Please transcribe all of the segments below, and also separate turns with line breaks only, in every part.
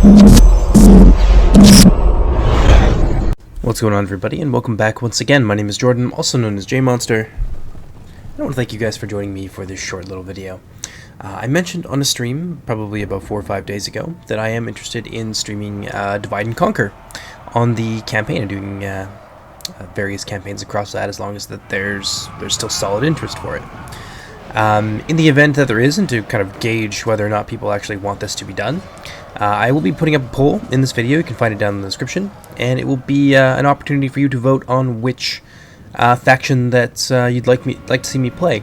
What's going on, everybody, and welcome back once again. My name is Jordan, also known as JMonster. I want to thank you guys for joining me for this short little video. I mentioned on a stream, probably about 4 or 5 days ago, that I am interested in streaming Divide and Conquer on the campaign and doing various campaigns across that, as long as that there's still solid interest for it. In the event that there isn't, to kind of gauge whether or not people actually want this to be done, I will be putting up a poll in this video. You can find it down in the description, and it will be an opportunity for you to vote on which faction that you'd like to see me play.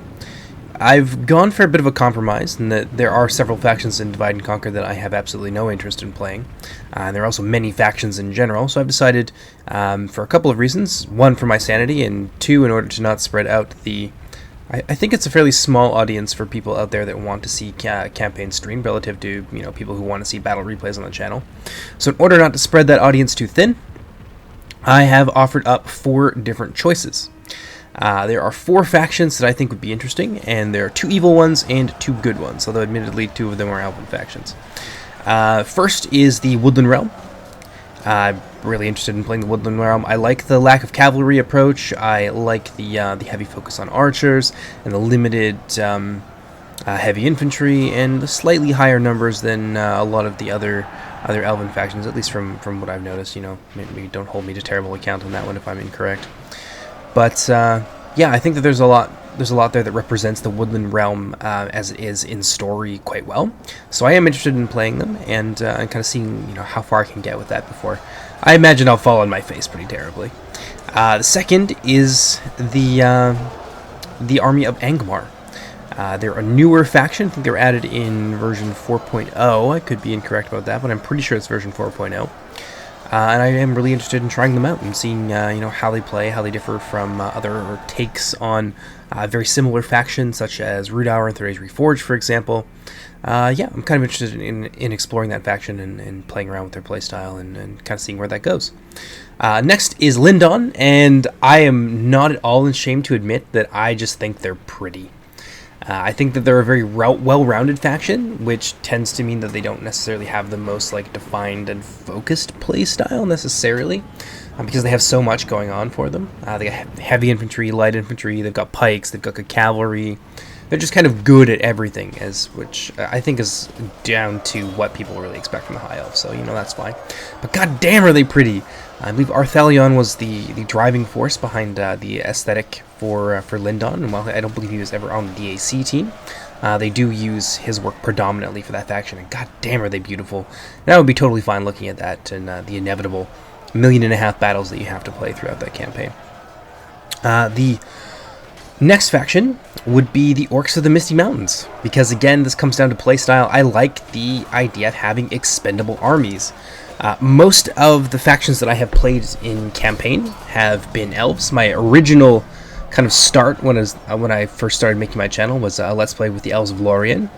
I've gone for a bit of a compromise in that there are several factions in Divide and Conquer that I have absolutely no interest in playing. And there are also many factions in general, so I've decided for a couple of reasons. One, for my sanity, and two, in order to not spread out the... I think it's a fairly small audience for people out there that want to see campaign streamed relative to, you know, people who want to see battle replays on the channel. So in order not to spread that audience too thin, I have offered up 4 different choices. There are 4 factions that I think would be interesting, and there are 2 evil ones and 2 good ones, although admittedly 2 of them are elven factions. First is the Woodland Realm. I'm really interested in playing the Woodland Realm. I like the lack of cavalry approach. I like the heavy focus on archers and the limited heavy infantry and the slightly higher numbers than a lot of the other elven factions, at least from what I've noticed. You know, maybe don't hold me to terrible account on that one if I'm incorrect. But yeah, I think that there's a lot there that represents the Woodland Realm as it is in story quite well. So I am interested in playing them and kind of seeing, you know, how far I can get with that before I imagine I'll fall on my face pretty terribly. The second is the Army of Angmar. They're a newer faction. I think they were added in version 4.0. I could be incorrect about that, but I'm pretty sure it's version 4.0. And I am really interested in trying them out and seeing, you know, how they play, how they differ from other takes on very similar factions, such as Rudour and Third Age Reforged, for example. Yeah, I'm kind of interested in exploring that faction and playing around with their playstyle and kind of seeing where that goes. Next is Lindon, and I am not at all ashamed to admit that I just think they're pretty. I think that they're a very well-rounded faction, which tends to mean that they don't necessarily have the most like defined and focused playstyle necessarily, because they have so much going on for them. They got heavy infantry, light infantry, they've got pikes, they've got good cavalry. They're just kind of good at everything, which I think is down to what people really expect from the High Elves, so, you know, that's fine. But goddamn are they pretty! I believe Arthalion was the driving force behind the aesthetic for Lindon, and while I don't believe he was ever on the DaC team, they do use his work predominantly for that faction, and goddamn are they beautiful. And I would be totally fine looking at that and the inevitable 1.5 million battles that you have to play throughout that campaign. The next faction would be the Orcs of the Misty Mountains, because again, this comes down to playstyle. I like the idea of having expendable armies. Most of the factions that I have played in campaign have been elves. My original kind of start when I first started making my channel was a Let's Play with the Elves of Lorien.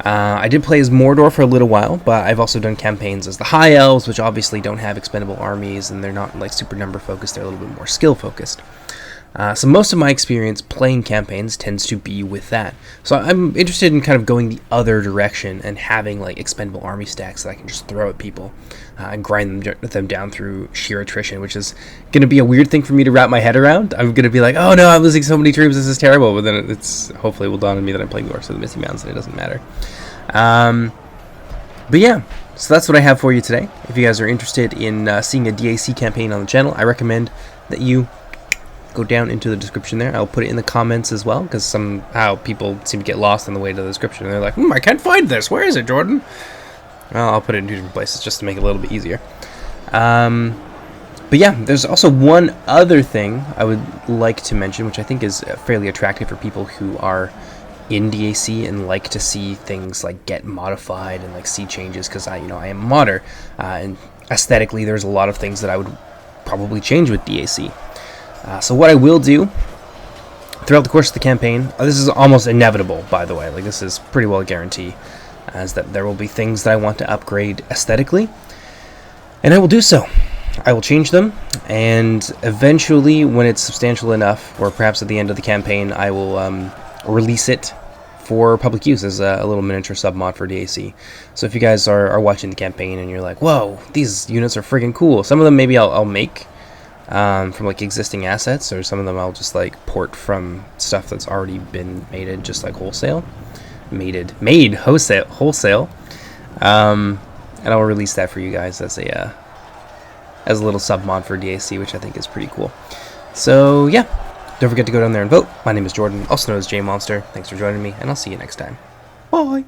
I did play as Mordor for a little while, but I've also done campaigns as the High Elves, which obviously don't have expendable armies, and they're not like super number focused, they're a little bit more skill focused. So most of my experience playing campaigns tends to be with that. So I'm interested in kind of going the other direction and having like expendable army stacks that I can just throw at people and grind them down through sheer attrition, which is going to be a weird thing for me to wrap my head around. I'm going to be like, oh no, I'm losing so many troops, this is terrible. But then it's hopefully will dawn on me that I'm playing the Orcs of the Misty Mountains and it doesn't matter. But yeah, so that's what I have for you today. If you guys are interested in seeing a DaC campaign on the channel, I recommend that you go down into the description there. I'll put it in the comments as well, because somehow people seem to get lost on the way to the description, and they're like, I can't find this. Where is it, Jordan? Well, I'll put it in 2 different places just to make it a little bit easier. But yeah, there's also one other thing I would like to mention, which I think is fairly attractive for people who are in DaC and like to see things like get modified and like see changes, because I am a modder, and aesthetically there's a lot of things that I would probably change with DaC. So what I will do throughout the course of the campaign, this is almost inevitable, by the way, like this is pretty well a guarantee, as that there will be things that I want to upgrade aesthetically, and I will do so. I will change them, and eventually, when it's substantial enough, or perhaps at the end of the campaign, I will release it for public use as a little miniature submod for DaC. So if you guys are watching the campaign and you're like, whoa, these units are friggin' cool. Some of them maybe I'll make from like existing assets, or some of them I'll just like port from stuff that's already been mated, just like wholesale. Made wholesale. And I'll release that for you guys as a little submod for DaC, which I think is pretty cool. So yeah, don't forget to go down there and vote. My name is Jordan, also known as JMonster. Thanks for joining me, and I'll see you next time. Bye!